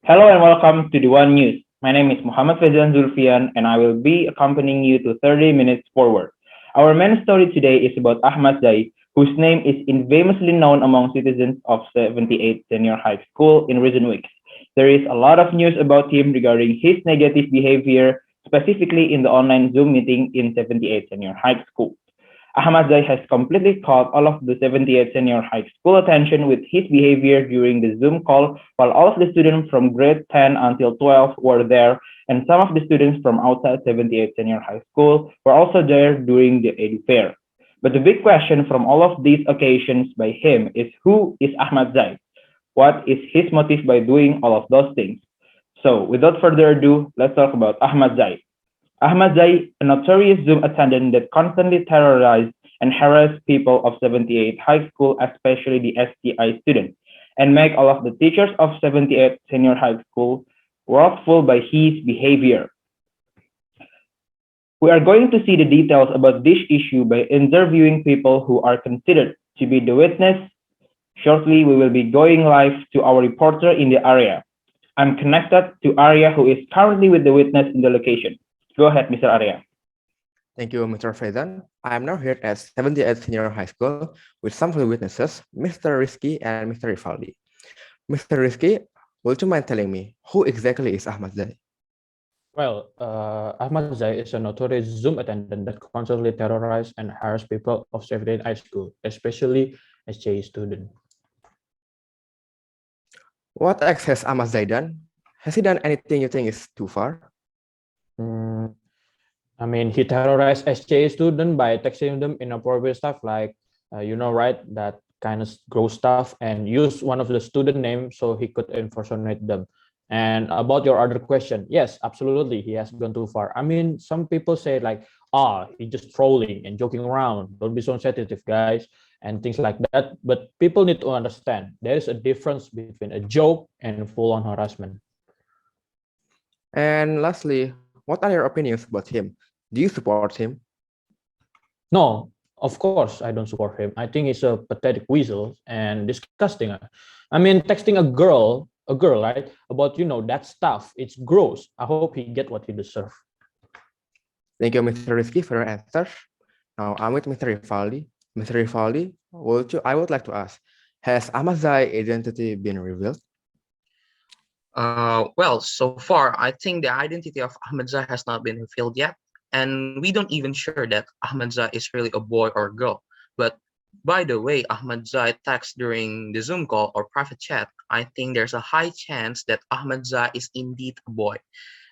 Hello and welcome to the One News. My name is Mohammad Fezzan Zulfian and I will be accompanying you to 30 minutes forward. Our main story today is about Ahmad Zai, whose name is infamously known among citizens of 78 Senior High School in recent weeks. There is a lot of news about him regarding his negative behavior, specifically in the online Zoom meeting in 78 Senior High School. Ahmad Zai has completely caught all of the 78 Senior High School attention with his behavior during the Zoom call, while all of the students from grade 10 until 12 were there, and some of the students from outside 78 Senior High School were also there during the Edu Fair. But the big question from all of these occasions by him is, who is Ahmad Zai? What is his motive by doing all of those things? So without further ado, let's talk about Ahmad Zai. Ahmad Zai, a notorious Zoom attendant that constantly terrorized and harassed people of 78 High School, especially the STI students, and make all of the teachers of 78 Senior High School wrathful by his behavior. We are going to see the details about this issue by interviewing people who are considered to be the witness. Shortly, we will be going live to our reporter in the area. I'm connected to Arya, who is currently with the witness in the location. Go ahead, Mr. Arya. Thank you, Mr. Fezzan. I am now here at 78 Senior High School with some of the witnesses, Mr. Rizki and Mr. Rivaldy. Mr. Rizki, would you mind telling me who exactly is Ahmad Zai? Well, Ahmad Zai is a notorious Zoom attendant that constantly terrorizes and harass people of 78 High School, especially XII students. What acts has Ahmad Zai done? Has he done anything you think is too far? He terrorized SCA students by texting them inappropriate stuff like, right, that kind of gross stuff, and use one of the student names so he could impersonate them. And about your other question, yes, absolutely, he has gone too far. Some people say like, he's just trolling and joking around. Don't be so sensitive, guys, and things like that. But people need to understand there is a difference between a joke and full-on harassment. And lastly, what are your opinions about him? Do you support him? No, of course I don't support him. I think he's a pathetic weasel and disgusting. Texting a girl, right, about that stuff, it's gross. I hope he get what he deserves. Thank you, Mr. Rizki, for your answers. Now I'm with Mr. Rivaldy. Mr. Rivaldy, I would like to ask, has Ahmad Zai identity been revealed? Well, so far, I think the identity of Ahmad Zai has not been revealed yet, and we don't even sure that Ahmad Zai is really a boy or girl. But by the way, Ahmad Zai texts during the Zoom call or private chat, I think there's a high chance that Ahmad Zai is indeed a boy.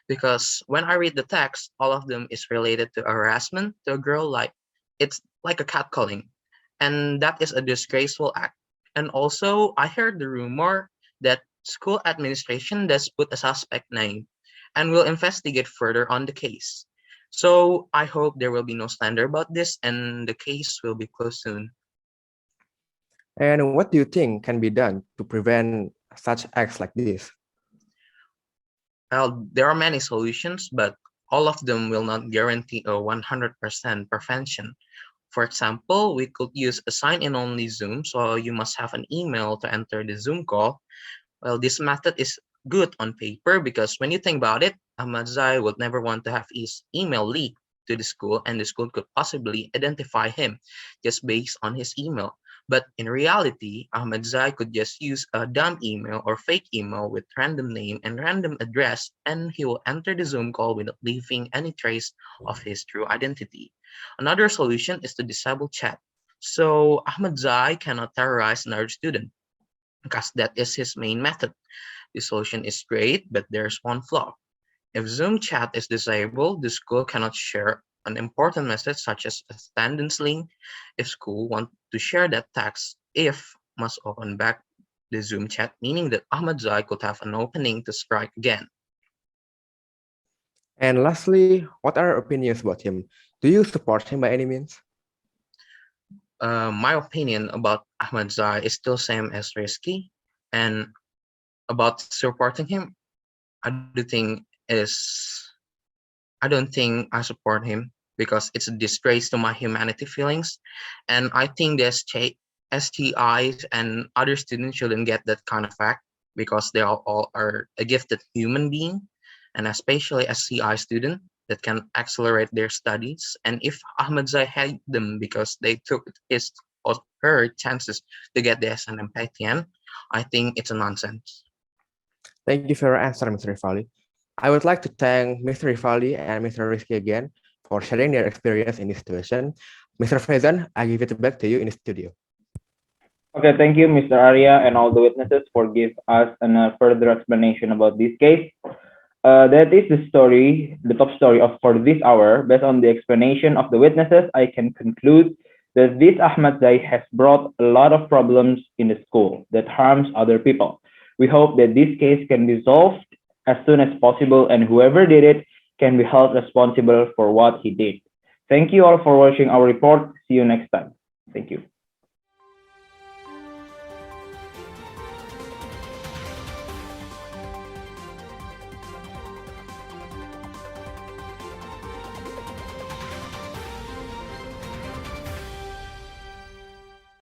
Because when I read the text, all of them is related to harassment to a girl, like it's like a catcalling. And that is a disgraceful act. And also, I heard the rumor that school administration does put a suspect name and will investigate further on the case. So I hope there will be no slander about this and the case will be closed soon. And what do you think can be done to prevent such acts like this? Well, there are many solutions, but all of them will not guarantee a 100% prevention. For example, we could use a sign-in only Zoom, so you must have an email to enter the Zoom call. Well, this method is good on paper because when you think about it, Ahmad Zai would never want to have his email leaked to the school and the school could possibly identify him just based on his email. But in reality, Ahmad Zai could just use a dumb email or fake email with random name and random address and he will enter the Zoom call without leaving any trace of his true identity. Another solution is to disable chat. So Ahmad Zai cannot terrorize another student because that is his main method. The solution is great, but there's one flaw. If Zoom chat is disabled, the school cannot share an important message such as attendance link. If school want to share that text, if must open back the Zoom chat, meaning that Ahmad Zai could have an opening to strike again. And lastly, what are your opinions about him? Do you support him by any means? My opinion about Ahmad Zai is still same as Rizki, and about supporting him, I do think is I don't think I support him because it's a disgrace to my humanity feelings, and I think the STIs and other students shouldn't get that kind of fact. because they all are a gifted human being, and especially a CI student that can accelerate their studies. And if Ahmadzai hate them because they took his or her chances to get the SNMPTN, I think it's a nonsense. Thank you for your answer, Mr. Rivaldy. I would like to thank Mr. Rivaldy and Mr. Rizki again for sharing their experience in this situation. Mr. Fezzan, I give it back to you in the studio. Okay, thank you, Mr. Arya, and all the witnesses for give us a further explanation about this case. That is the story, the top story of for this hour. Based on the explanation of the witnesses, I can conclude that this Ahmad Zai has brought a lot of problems in the school that harms other people. We hope that this case can be solved as soon as possible, and whoever did it can be held responsible for what he did. Thank you all for watching our report. See you next time. Thank you.